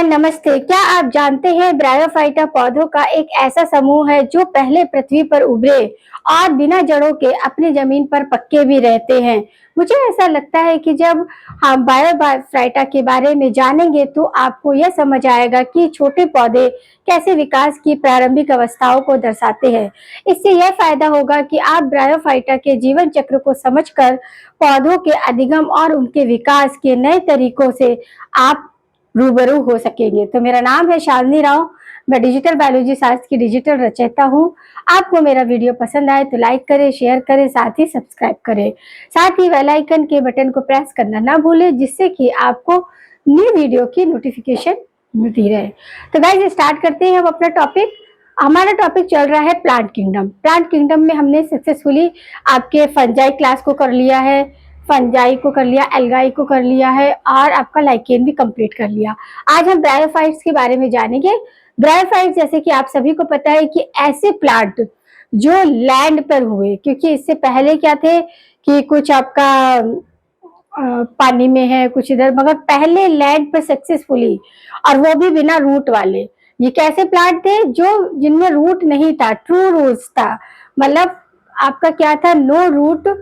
हाय नमस्ते। क्या आप जानते हैं ब्रायोफाइटा पौधों का एक ऐसा समूह है जो पहले पृथ्वी पर उभरे और बिना जड़ों के अपनी जमीन पर पक्के भी रहते हैं। मुझे ऐसा लगता है कि जब हम ब्रायोफाइटा के बारे में जानेंगे तो आपको यह समझ आएगा कि छोटे पौधे कैसे विकास की प्रारंभिक अवस्थाओं को दर्शाते हैं। इससे यह फायदा होगा कि आप ब्रायोफाइटा के जीवन चक्र को समझकर पौधों के अधिगम और उनके विकास के नए तरीकों से आप रूबरू हो सकेंगे। तो मेरा नाम है शालिनी राव, मैं डिजिटल बायोलॉजी शास्त्र की डिजिटल रचयिता हूँ। आपको मेरा वीडियो पसंद आए तो लाइक करें, शेयर करें, साथ ही सब्सक्राइब करें। साथ ही बेल आइकन के बटन को प्रेस करना ना भूलें, जिससे कि आपको न्यू वीडियो की नोटिफिकेशन मिलती रहे। तो गाइस स्टार्ट करते हैं हम अपना टॉपिक। हमारा टॉपिक चल रहा है प्लांट किंगडम। प्लांट किंगडम में हमने सक्सेसफुली आपके फंजाई क्लास को कर लिया है, फंजाई को कर लिया, एल्गाई को कर लिया है और आपका लाइकेन भी कंप्लीट कर लिया। आज हम ब्रायोफाइट्स के बारे में जानेंगे। ब्रायोफाइट्स जैसे कि आप सभी को पता है कि ऐसे प्लांट जो लैंड पर हुए, क्योंकि इससे पहले क्या थे कि कुछ आपका पानी में है, कुछ इधर, मगर पहले लैंड पर सक्सेसफुली, और वो भी बिना रूट वाले। ये कैसे प्लांट थे जो जिनमें रूट नहीं था, ट्रू रूट्स था, मतलब आपका क्या था, नो रूट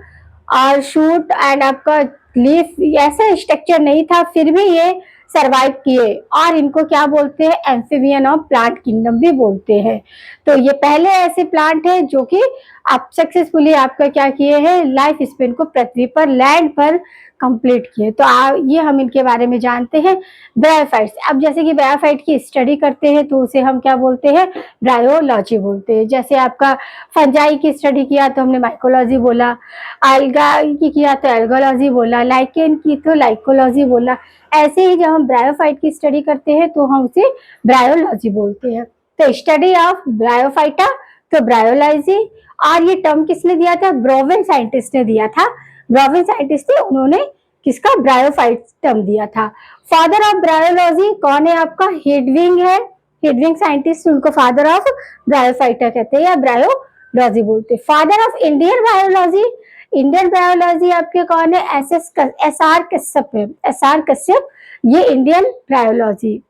और शूट एंड आपका लीफ, ऐसा स्ट्रक्चर नहीं था, फिर भी ये सरवाइव किए और इनको क्या बोलते हैं, एम्फीबियन ऑफ प्लांट किंगडम भी बोलते हैं। तो ये पहले ऐसे प्लांट है जो कि आप सक्सेसफुली आपका क्या किए हैं, लाइफ स्पेन को पृथ्वी पर लैंड पर कंप्लीट किए। तो ये हम इनके बारे में जानते हैं। ब्रायोफाइट्स, अब जैसे कि ब्रायोफाइट की स्टडी करते हैं तो उसे हम क्या बोलते हैं, ब्रायोलॉजी बोलते हैं। जैसे आपका फंजाई की स्टडी किया तो हमने माइकोलॉजी बोला, एल्गाई की किया तो एल्गोलॉजी बोला, लाइकेन की तो लाइकोलॉजी बोला। ऐसे ही जब हम ब्रायोफाइट की स्टडी करते हैं तो हम उसे ब्रायोलॉजी बोलते हैं। तो स्टडी ऑफ ब्रायोफाइटा तो ब्रायोलॉजी। और ये टर्म किसने दिया था, ब्रोवेन साइंटिस्ट ने दिया था। ब्रोवेन साइंटिस्ट थे, उन्होंने किसका, ब्रायोफाइट टर्म दिया था। फादर ऑफ ब्रायोलॉजी कौन है आपका, हेडविंग है। हेडविंग साइंटिस्ट, उनको फादर ऑफ ब्रायोफाइटा कहते हैं या ब्रायोलॉजी बोलते हैं। Father of Indian biology, Indian biology आपके कौन है, एस आर कश्यप है। एस आर कश्यप, ये इंडियन बायोलॉजी।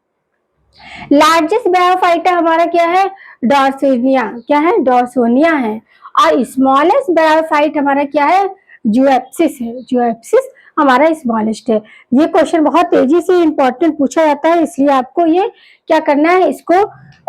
लार्जेस्ट ब्रायोफाइटा हमारा क्या है, डॉर्सोनिया, क्या है, डॉर्सोनिया है। और स्मॉलेस्ट ब्रायोफाइट हमारा क्या है, जुएप्सिस है। जुएप्सिस हमारा स्मॉलेस्ट है। ये क्वेश्चन बहुत तेजी से इंपॉर्टेंट पूछा जाता है, इसलिए आपको ये क्या करना है, इसको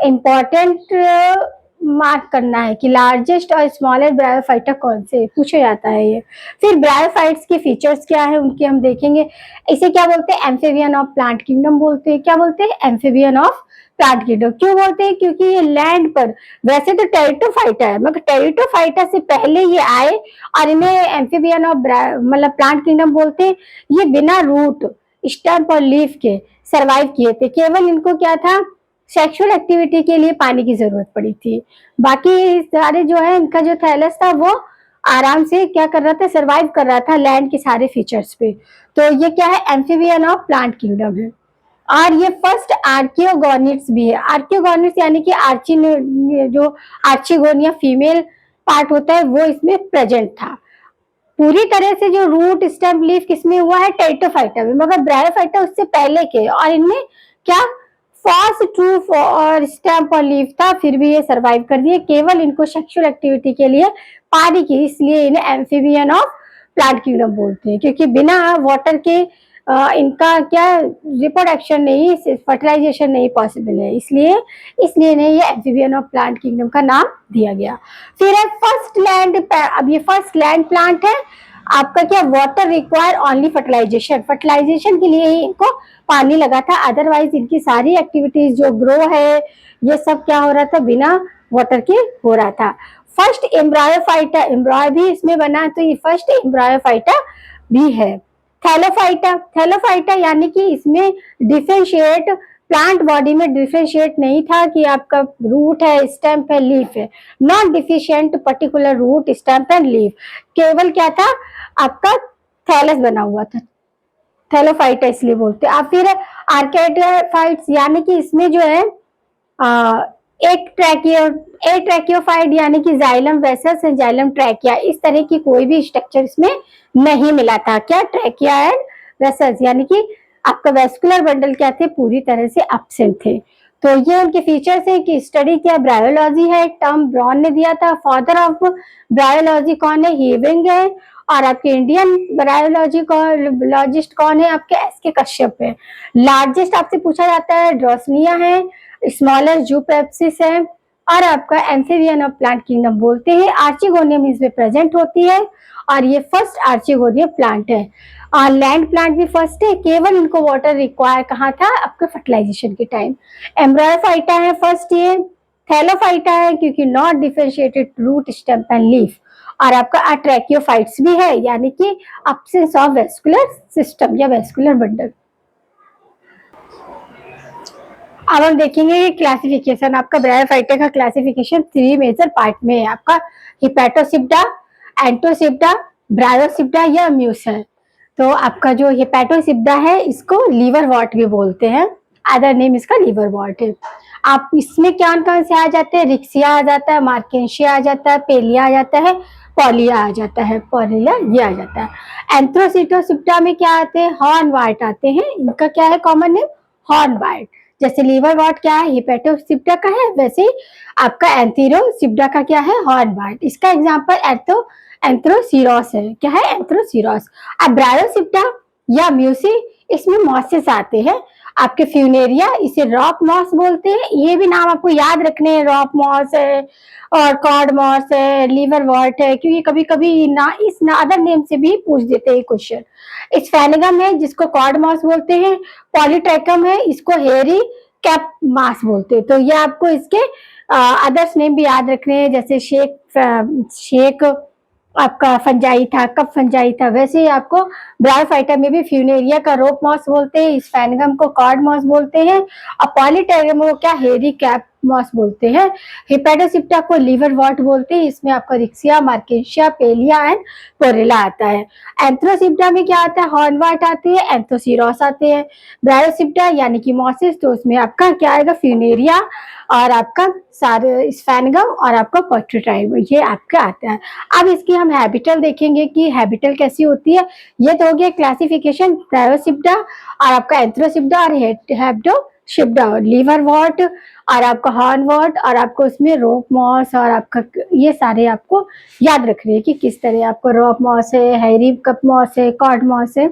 इम्पॉर्टेंट मार्क करना है कि लार्जेस्ट और स्मॉलेस्ट ब्रायोफाइटा कौन से पूछा जाता है ये। फिर ब्रायोफाइट्स के फीचर्स क्या है उनके हम देखेंगे। इसे क्या बोलते हैं, एम्फीबियन ऑफ प्लांट किंगडम बोलते हैं। क्या बोलते हैं, एम्फीबियन ऑफ प्लांट किंगडम। क्यों बोलते हैं, क्योंकि ये लैंड पर, वैसे तो टेरिटोफाइटा है मगर टेरिटोफाइटा से पहले ये आए और इन्हें एम्फीबियन ऑफ मतलब प्लांट किंगडम बोलते हैं। ये बिना रूट, स्टेम और लीफ के सरवाइव किए थे। केवल इनको क्या था, सेक्सुअल एक्टिविटी के लिए पानी की जरूरत पड़ी थी। बाकी सारे जो है, इनका जो थैलस था वो आराम से क्या कर रहा था, सरवाइव कर रहा था लैंड के सारे फीचर्स पे। तो ये क्या है, एम्फीबियन ऑफ प्लांट किंगडम है। और ये फर्स्ट आर्कियोगोनिट्स भी है। आर्कियोगोनिट्स यानी कि जो आर्चिगोनिया फीमेल पार्ट होता है वो इसमें प्रेजेंट था। पूरी तरह से जो रूट स्टेम लीफ किसमें हुआ है, टेरिटोफाइटा में, मगर ब्रायोफाइटा उससे पहले के, और इनमें क्या फॉल्स ट्रू और स्टेम और लीफ था, फिर भी ये सरवाइव कर दिए। केवल इनको सेक्सुअल एक्टिविटी के लिए पानी की, इसलिए इन्हें एम्फीबियन ऑफ प्लांट किंगडम बोलते हैं, क्योंकि बिना वाटर के इनका क्या रिप्रोडक्शन नहीं, फर्टिलाइजेशन नहीं पॉसिबल है, इसलिए इन्हें ये एम्फीबियन ऑफ प्लांट किंगडम का नाम दिया गया। फिर है फर्स्ट लैंड, अब ये फर्स्ट लैंड प्लांट है आपका, क्या, water require only fertilization, fertilization के लिए ही इनको पानी लगा था, अदरवाइज इनकी सारी एक्टिविटीज जो ग्रो है ये सब क्या हो रहा था, बिना वाटर के हो रहा था। फर्स्ट एम्ब्रायोफाइटा, एम्ब्रायो भी इसमें बना, तो ये फर्स्ट एम्ब्रायोफाइटा भी है। थैलोफाइटा, थैलोफाइटा यानी कि इसमें डिफरेंशिएट, प्लांट बॉडी में डिफरेंशिएट नहीं था कि आपका रूट है, स्टेम है, लीफ है। Non deficient particular root, stem and leaf, केवल क्या था आपका, थैलस बना हुआ था। थैलोफाइटा इसलिए बोलते हैं। आप फिर आर्कियोफाइट्स यानी कि इसमें जो है एक ट्रैकियोफाइट यानी कि xylem vessels and xylem trachea, इस तरह की कोई भी स्ट्रक्चर इसमें नहीं मिला था। क्या, ट्रैकिया एंड वेसल्स यानी कि आपका वेस्कुलर बंडल क्या थे, पूरी तरह से एब्सेंट थे। तो ये उनके फीचर्स है कि स्टडी क्या ब्रायोलॉजी है, टर्म ब्रॉन ने दिया था। फादर ऑफ ब्रायोलॉजी कौन है, हीविंग है। और आपके इंडियन ब्रायोलॉजिस्ट कौन है, आपके एस के कश्यप है। लार्जेस्ट आपसे पूछा जाता है ड्रोसनिया है, स्मॉलर जूपेप्सिस है। और आपका एम्फीबियन ऑफ प्लांट किंगडम बोलते हैं। आर्चिगोनियम इसमें प्रेजेंट होती है और ये फर्स्ट आर्चिगोनियम प्लांट है। और लैंड प्लांट भी फर्स्ट है, केवल इनको वाटर रिक्वायर कहाँ था, आपके फर्टिलाइजेशन के टाइम। एम्ब्रायोफाइटा है फर्स्ट, ये थैलोफाइटा है क्योंकि not differentiated root stem and leaf. और आपका अट्रैकियोफाइट्स भी है, यानी कि एब्सेंस ऑफ वेस्कुलर सिस्टम या वेस्कुलर बंडल। अब हम देखेंगे क्लासिफिकेशन। आपका ब्रायोफाइटा का क्लासिफिकेशन 3 मेजर पार्ट में है। आपका हिपैटोसिप्डा, एंटोसिप्डा, ब्रायोसिप्डा या म्यूस है। तो आपका जो हिपैटोसिप्डा है इसको लीवर वॉट भी बोलते हैं, अदर नेम इसका लीवर वॉट है। आप इसमें कौन कौन से आ जाते हैं, रिक्सिया आ जाता है, मार्केशिया आ जाता है, पेलिया आ जाता है, पॉलिया आ जाता है, पॉलिया ये आ जाता है। एंथ्रोसिटोसिप्टा में क्या आते हैं, हॉर्न वाइट आते हैं। इनका क्या है कॉमन नेम, हॉर्न वाइट। जैसे लीवर वॉट क्या है, हिपैटोसिप्टा का है, वैसे ही आपका एंथीरोसिप्टा का क्या है, हॉर्न वाइट। इसका एग्जांपल एंथ्रोसीरोस है। क्या है, एंथ्रोसीरोस। अब ब्रायोसिप्टा या म्यूसी, इसमें मॉसेस आते हैं। आपके फ्यूनेरिया, इसे रॉक मॉस बोलते हैं। ये भी नाम आपको याद रखने हैं, रॉक मॉस है और कॉड मॉस है, लीवर वॉट है, क्योंकि कभी कभी ना इस ना अदर नेम से भी पूछ देते हैं क्वेश्चन। स्फेनेगम है जिसको कॉड मॉस बोलते हैं। पॉलीट्रैकम है, इसको हेरी कैप मास बोलते हैं। तो ये आपको इसके अदर्स नेम भी याद रखने हैं, जैसे शेक आपका फंजाई था, कब फंजाई था। वैसे ही आपको ब्रायोफाइटा में भी फ्यूनेरिया का रोप मॉस बोलते हैं, स्फेनेगम को कॉर्ड मॉस बोलते हैं और पॉलीटेगम को क्या हेरी कैप मॉस बोलते हैं। हिपैटोसिप्टा को लीवर वॉट बोलते हैं। इसमें आपका रिक्सिया, मार्केशिया, पेलिया एंड पोरेला आता है। एंथ्रोसिप्टा में क्या आता है, हॉर्नवाट आते हैं, एंथोसीरोस आते हैं। ब्रायोसिप्टा यानी कि मॉसिस, तो उसमें आपका क्या आएगा, फ्यूनेरिया और आपका सारे स्फेनेगम और आपका पॉट्रोटाइम, ये आपका आता है। अब इसकी हम हैबिटल देखेंगे कि हैबिटल कैसी होती है। ये तो हो गया क्लासिफिकेशन, ब्रायोसिप्टा और आपका एंथ्रोसिप्टा और हेप्टोसिप्टा, लीवर वॉट और आपका हॉर्न वॉट और आपको उसमें रोप मॉस और आपका ये सारे आपको याद रखने हैं कि किस तरह आपको रोप मॉस है, हैरी कप मॉस है, कॉड मॉस है।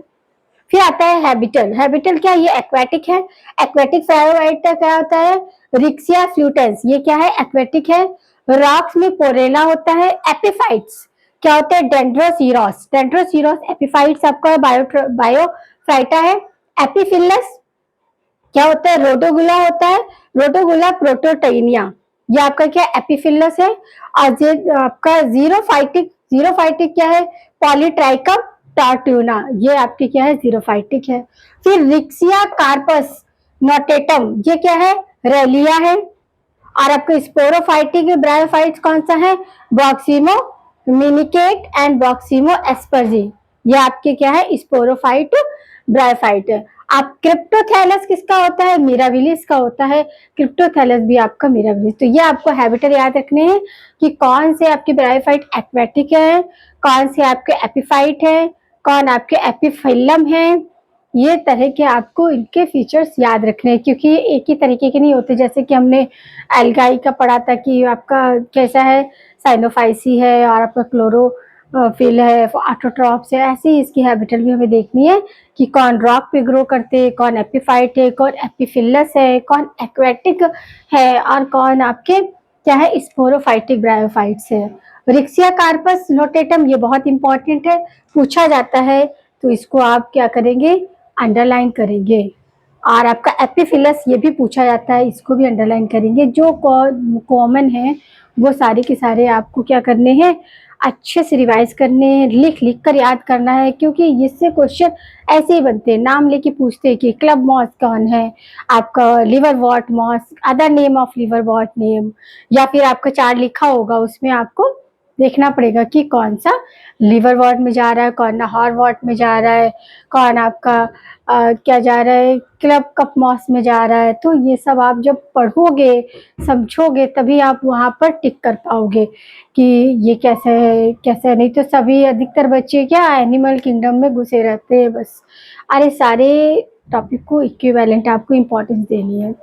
फिर आता है हैबिटल। हैबिटल क्या, ये एक्वेटिक है। एक्वेटिक फेरोवाइटा क्या होता है, रिक्सिया फ्लूटेंस, ये क्या है, एक्वेटिक है। रॉक्स में पोरेला होता है। एपिफाइट्स क्या होता है, डेंड्रोसीरोस, डेंड्रोसीरोस एपिफाइट्स आपका बायोफाइटा है। एपिफिलस क्या होता है, रोडोगुला होता है। रोडोगुला प्रोटोटेनिया, ये आपका क्या एपिफिलस है। और ये आपका जीरोफाइटिक क्या है, पॉलीट्राइकम टार्ट्यूना, ये आपकी क्या है, जीरोफाइटिक है। फिर रिक्सिया कार्पस नोटेटम, ये क्या है, रेलिया है। और आपको स्पोरोफाइटिक ब्रायोफाइट्स कौन सा है, बॉक्सीमो मिनिकेट एंड बॉक्सीमो एस्पर्जी, ये आपके क्या है, स्पोरोफाइट ब्रायोफाइट है। आप क्रिप्टोथैलस किसका होता है, मिराबिलिस का होता है। क्रिप्टोथैलस भी आपका मिराबिलिस। तो ये आपको हैबिटल याद रखने हैं कि कौन से आपके ब्रायोफाइट एक्वेटिक है, कौन से आपके एपिफाइट है, कौन आपके एपिफिलम है। ये तरह के आपको इनके फीचर्स याद रखने हैं, क्योंकि एक ही तरीके के नहीं होते। जैसे कि हमने एल्गाई का पढ़ा था कि आपका कैसा है, साइनोफाइसी है और आपका क्लोरोफिल है, ऑटोट्रॉप्स है। ऐसे ही इसकी हैबिटल भी हमें देखनी है कि कौन रॉक पे ग्रो करते हैं, कौन एपिफाइट है, कौन एपिफिलस है, कौन एक्वेटिक है और कौन आपके क्या है, स्पोरोफाइटिक ब्रायोफाइट्स है। रिक्सिया कार्पस नोटेटम, ये बहुत इंपॉर्टेंट है, पूछा जाता है, तो इसको आप क्या करेंगे, अंडरलाइन करेंगे। और आपका एपिफिलस, ये भी पूछा जाता है, इसको भी अंडरलाइन करेंगे। जो कॉमन है वो सारे के सारे आपको क्या करने हैं, अच्छे से रिवाइज करने हैं, लिख लिख कर याद करना है, क्योंकि इससे क्वेश्चन ऐसे ही बनते हैं, नाम लेके पूछते हैं कि क्लब मॉस कौन है, आपका liverwort moss, other name of liverwort name, या फिर आपका चार्ट लिखा होगा उसमें आपको देखना पड़ेगा कि कौन सा लिवर वॉट में जा रहा है, कौन हॉर वॉट में जा रहा है, कौन आपका क्या जा रहा है, क्लब कप मॉस में जा रहा है। तो ये सब आप जब पढ़ोगे, समझोगे, तभी आप वहाँ पर टिक कर पाओगे कि ये कैसे है, कैसे है। नहीं तो सभी अधिकतर बच्चे क्या एनिमल किंगडम में घुसे रहते हैं बस। अरे सारे टॉपिक को इक्विवेलेंट आपको इम्पोर्टेंस देनी है।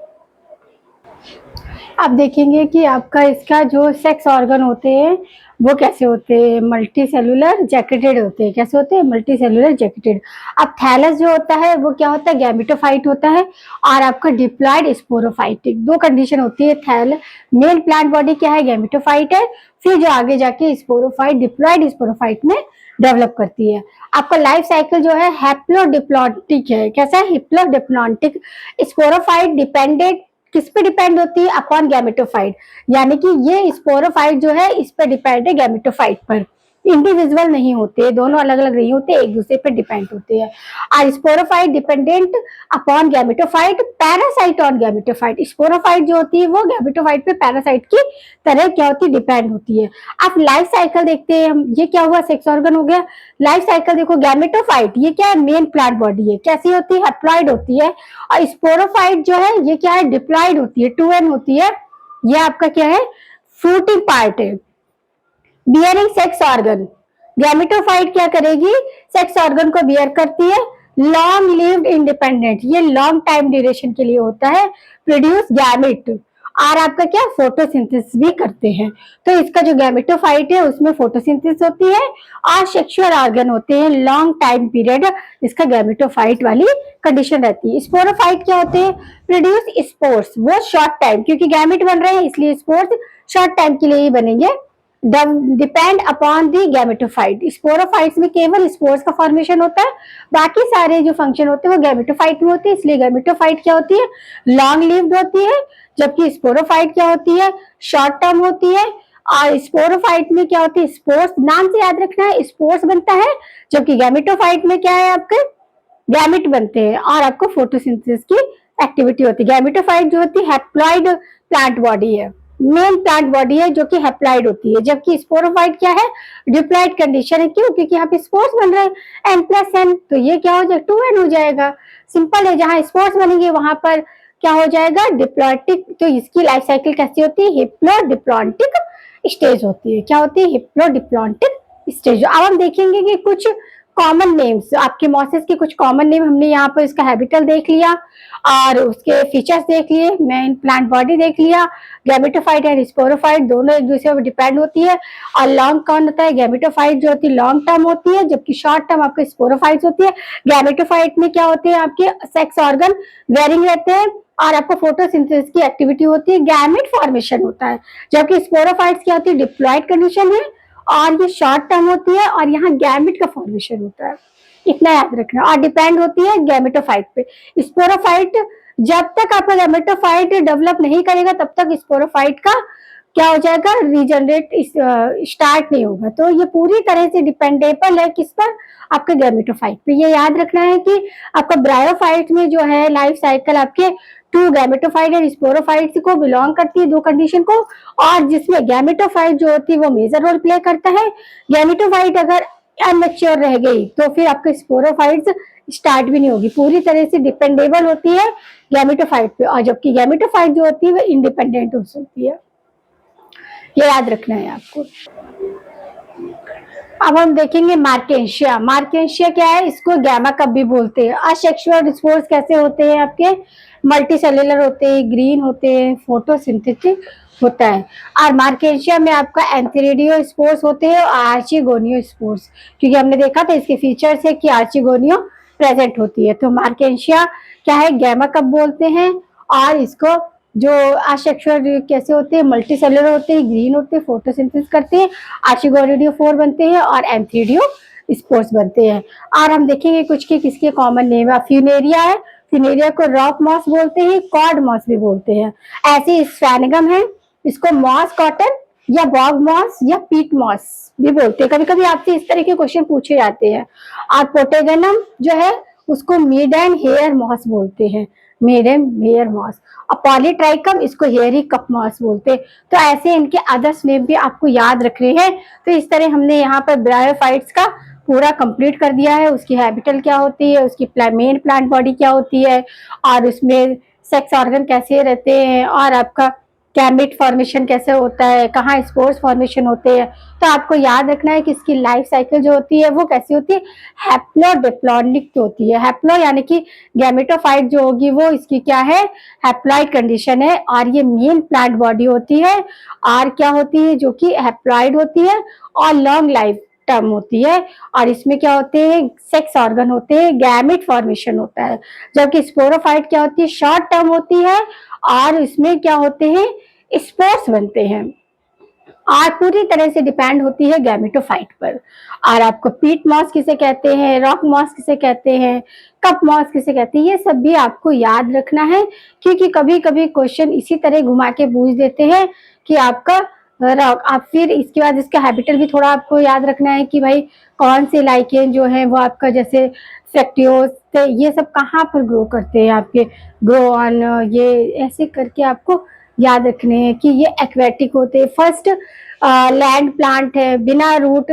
आप देखेंगे कि आपका इसका जो सेक्स ऑर्गन होते हैं वो कैसे होते हैं, मल्टी सेलुलर जैकेटेड होते हैं। कैसे होते हैं? Multi cellular jacketed. अब थैलस जो होता है वो क्या होता है? गैमेटोफाइट होता है। और आपका डिप्लॉयड स्पोरोफाइटिक, दो कंडीशन होती है। थैल मेल प्लांट बॉडी क्या है? गैमेटोफाइट है। फिर जो आगे जाके स्पोरोफाइट, डिप्लॉयड स्पोरोफाइट में डेवलप करती है। आपका लाइफ साइकिल जो है हैप्लोडिप्लॉन्टिक है। कैसा है? हैप्लोडिप्लॉन्टिक। स्पोरोफाइट डिपेंडेंट किस पे डिपेंड होती है? अपॉन गैमेटोफाइट, यानी कि ये स्पोरोफाइट जो है इस पे डिपेंड है गैमेटोफाइट पर। इंडिविजुअल नहीं होते, दोनों अलग अलग नहीं होते, एक दूसरे पे डिपेंड होते हैं। और sporophyte dependent upon gametophyte, parasite on gametophyte. Sporophyte जो होती है वो गैमेटोफाइट पे पैरासाइट की तरह क्या होती है? डिपेंड होती है। अब लाइफ साइकिल देखते हैं हम। ये क्या हुआ? सेक्स ऑर्गन हो गया। लाइफ साइकिल देखो, गैमेटोफाइट ये क्या है? मेन प्लांट बॉडी है। कैसी होती है? हैप्लॉइड होती है। और स्पोरोफाइट जो है ये क्या है? डिप्लॉइड होती है, 2n होती है। ये आपका क्या है? फ्रूटिंग पार्ट है। Bearing sex organ. गैमेटोफाइट क्या करेगी? सेक्स ऑर्गन को बियर करती है। लॉन्ग लिव्ड इंडिपेंडेंट, ये लॉन्ग टाइम ड्यूरेशन के लिए होता है। Produce gamete. और आपका क्या? फोटोसिंथेसिस भी करते हैं। तो इसका जो गैमेटोफाइट है उसमें फोटोसिंथेसिस होती है और सेक्सुअल ऑर्गन होते हैं। लॉन्ग टाइम पीरियड इसका गैमेटोफाइट वाली कंडीशन रहती है। स्पोरोफाइट क्या होते हैं? प्रोड्यूस स्पोर्स, वो शॉर्ट टाइम, क्योंकि गैमेट बन रहे हैं इसलिए स्पोर्स शॉर्ट टाइम के लिए ही बनेंगे। Depend upon the gametophyte. Sporophytes में केवल स्पोर्स का फॉर्मेशन होता है, बाकी सारे जो फंक्शन होते हैं वो गैमेटोफाइट में होते हैं। इसलिए गैमेटोफाइट क्या होती है? लॉन्ग लिव्ड होती है, जबकि स्पोरोफाइट क्या होती है? शॉर्ट टर्म होती है। और स्पोरोफाइट में क्या होती है? स्पोर्स, नाम से याद रखना है, स्पोर्स बनता है। जबकि गैमेटोफाइट में क्या है? आपके गैमेट बनते हैं और आपको फोटोसिंथेसिस की एक्टिविटी होती है। गैमेटोफाइट जो होती है हैप्लॉइड प्लांट बॉडी है, मेन प्लांट बॉडी है जो कि हैप्लॉइड होती है। जबकि स्पोरोफाइट क्या है? डिप्लॉइड कंडीशन है। क्यों? क्योंकि यहाँ पे स्पोर्स बन रहे हैं n+n, तो ये क्या हो जाएगा? 2n हो जाएगा। सिंपल है, जहां स्पोर्स बनेंगे वहां पर क्या हो जाएगा? डिप्लॉइटिक। तो इसकी लाइफ साइकिल कैसी होती है? हिप्लोडिप्लॉन्टिक स्टेज होती है। क्या होती है? हिप्लोडिप्लॉन्टिक स्टेज। अब हम देखेंगे कि कुछ कॉमन नेम्स, आपके मॉसेस के कुछ कॉमन नेम हमने यहाँ पर इसका हैबिटल देख लिया और उसके फीचर्स देख लिए, मेन प्लांट बॉडी देख लिया। गैमेटोफाइट एंड स्पोरोफाइट दोनों एक दूसरे पर डिपेंड होती है। और लॉन्ग कौन होता है? गैमेटोफाइट जो होती है लॉन्ग टर्म होती है, जबकि शॉर्ट टर्म आपके स्पोरोफाइट होती है। गैमेटोफाइट में क्या होते हैं? आपके सेक्स ऑर्गन वेरिंग रहते हैं और आपको फोटोसिंथेसिस की एक्टिविटी होती है, गैमेट फॉर्मेशन होता है। जबकि स्पोरोफाइट्स क्या होती है? डिप्लॉइड कंडीशन है और ये शॉर्ट टर्म होती है और यहाँ गैमेट का फॉर्मेशन होता है। इतना याद रखना। और डिपेंड होती है गैमेटोफाइट पे। स्पोरोफाइट जब तक आपका गैमेटोफाइट डेवलप नहीं करेगा तब तक स्पोरोफाइट का क्या हो जाएगा? रीजनरेट स्टार्ट नहीं होगा। तो ये पूरी तरह से डिपेंडेबल है किस पर? आपके गैमेटोफाइट पे। ये याद रखना है कि आपका ब्रायोफाइट में जो है लाइफ साइकिल आपके 2 गैमेटोफाइट और स्पोरोफाइट को बिलोंग करती है, 2 कंडीशन को। और जिसमें गैमेटोफाइट जो होती है वो मेजर रोल प्ले करता है। गैमेटोफाइट अगर अनमेच्योर रह गई तो फिर आपके स्पोरोफाइट्स स्टार्ट भी नहीं होगी। पूरी तरह से डिपेंडेबल होती है गैमेटोफाइट पे, और जबकि गैमेटोफाइट जो होती है वो इंडिपेंडेंट हो सकती है। ये याद रखना है आपको। अब हम देखेंगे मार्केंशिया। मार्केंशिया क्या है? इसको गैमा कप भी बोलते हैं। असेक्सुअल स्पोर्स कैसे होते हैं? आपके मल्टी सेलुलर होते हैं, ग्रीन होते हैं, फोटोसिंथेटिक होता है। और मार्केंशिया में आपका एंथेरिडियो स्पोर्स होते हैं और आर्चिगोनियो स्पोर्स, क्योंकि हमने देखा था इसके फीचर्स है कि आर्चिगोनियो प्रेजेंट होती है। तो मार्केंशिया क्या है? गैमा कप बोलते हैं। और इसको जो असेक्सुअल कैसे होते हैं? मल्टी सेलुलर होते हैं, ग्रीन होते हैं, फोटोसिंथेसिस करते हैं, आर्चिगोनियो 4 बनते हैं और एंथेरिडियो स्पोर्स बनते हैं। और हम देखेंगे कुछ के किसके कॉमन नेम है। फ्यूनेरिया है, फ्यूनेरिया को रॉक मॉस बोलते हैं, कॉड मॉस भी बोलते हैं। ऐसे स्फेनेगम है, इसको मॉस कॉटन या बॉग मॉस या पीट मॉस भी बोलते हैं। कभी कभी आपसे इस तरह के क्वेश्चन पूछे जाते हैं। और पोटेगनम जो है उसको मिड एंड हेयर मॉस बोलते हैं, मिड एंड हेयर मॉस। और पॉलीट्राइकम इसको हेयरी कप मॉस बोलते हैं। तो ऐसे इनके अदर्स नेम भी आपको याद रखने हैं। तो इस तरह हमने यहाँ पर ब्रायोफाइट्स का पूरा कंप्लीट कर दिया है। उसकी हैबिटल क्या होती है, उसकी मेन प्लांट बॉडी क्या होती है, और उसमें सेक्स ऑर्गन कैसे रहते हैं, और आपका गैमेट फॉर्मेशन कैसे होता है, कहाँ स्पोर्स फॉर्मेशन होते हैं। तो आपको याद रखना है कि इसकी लाइफ साइकिल जो होती है वो कैसी होती है, हैप्लोडिप्लॉइडिक होती है। हैप्लो यानी कि गैमेटोफाइट जो होगी वो इसकी क्या है, हैप्लॉइड कंडीशन है, और ये मेल प्लांट बॉडी होती है, और क्या होती है जो कि हैप्लॉइड होती है और लॉन्ग लाइफ टर्म होती है। और इसमें क्या होते हैं, सेक्स ऑर्गन होते हैं, गैमेट फॉर्मेशन होता है। जबकि स्पोरोफाइट क्या होती है, शॉर्ट टर्म होती है, और इसमें क्या होते हैं, स्पोर्स बनते हैं, और पूरी तरह से डिपेंड होती है गैमेटोफाइट पर। और आपको पीट मॉस किसे कहते हैं, रॉक मॉस किसे कहते हैं, कप मॉस किसे कहते हैं, ये सब भी आपको याद रखना है, क्योंकि कभी कभी क्वेश्चन इसी तरह घुमा के पूछ देते हैं कि आपका रॉक। आप फिर इसके बाद इसका हैबिटेट भी थोड़ा आपको याद रखना है कि भाई कौन से लाइकेन जो है वो आपका जैसे फ्रैक्टियोस ये सब कहाँ पर ग्रो करते हैं, आपके ग्रो ऑन, ये ऐसे करके आपको याद रखने हैं कि ये एक्वेटिक होते हैं। फर्स्ट लैंड प्लांट है, बिना रूट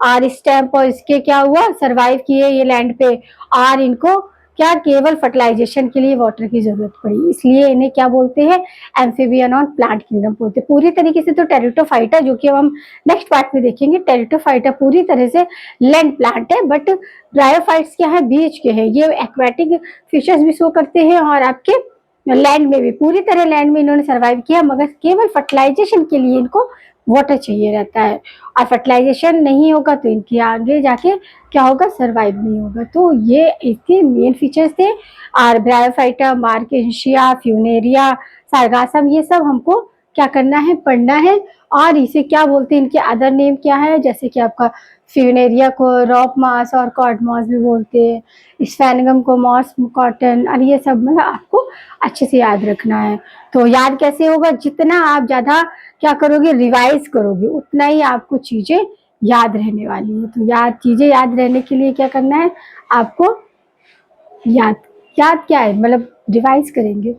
और स्टेम पर इसके क्या हुआ, सरवाइव किए ये लैंड पे, और इनको क्या केवल फर्टिलाइजेशन के लिए वाटर की जरूरत पड़ी, इसलिए इन्हें क्या बोलते हैं, एम्फीबियन और प्लांट किंगडम बोलते हैं। पूरी तरीके से तो टेरिटोफाइटा, जो कि अब हम नेक्स्ट पार्ट में देखेंगे, टेरिटोफाइटा पूरी तरह से लैंड प्लांट है, बट ब्रायोफाइट्स क्या है, बीच के हैं, ये एक्वेटिक फिशेस भी शो करते हैं, और आपके लैंड में भी पूरी तरह लैंड में इन्होंने सर्वाइव किया, मगर केवल फर्टिलाइजेशन के लिए इनको वाटर चाहिए रहता है, और फर्टिलाइजेशन नहीं होगा तो इनके आगे जाके क्या होगा, सर्वाइव नहीं होगा। तो ये इसके मेन फीचर्स थे। और ब्रायोफाइटा, मार्केशिया, फ्यूनेरिया, सारगासम, ये सब हमको क्या करना है, पढ़ना है। और इसे क्या बोलते हैं, इनके अदर नेम क्या है, जैसे कि आपका फ्यूनेरिया को रॉप मॉस और कॉड मॉस भी बोलते हैं, स्फेनगम को मॉस कॉटन, और ये सब मतलब आपको अच्छे से याद रखना है। तो याद कैसे होगा, जितना आप ज़्यादा क्या करोगे, रिवाइज करोगे, उतना ही आपको चीज़ें याद रहने वाली है। तो चीज़ें याद रहने के लिए क्या करना है आपको, याद याद क्या है, मतलब रिवाइज करेंगे।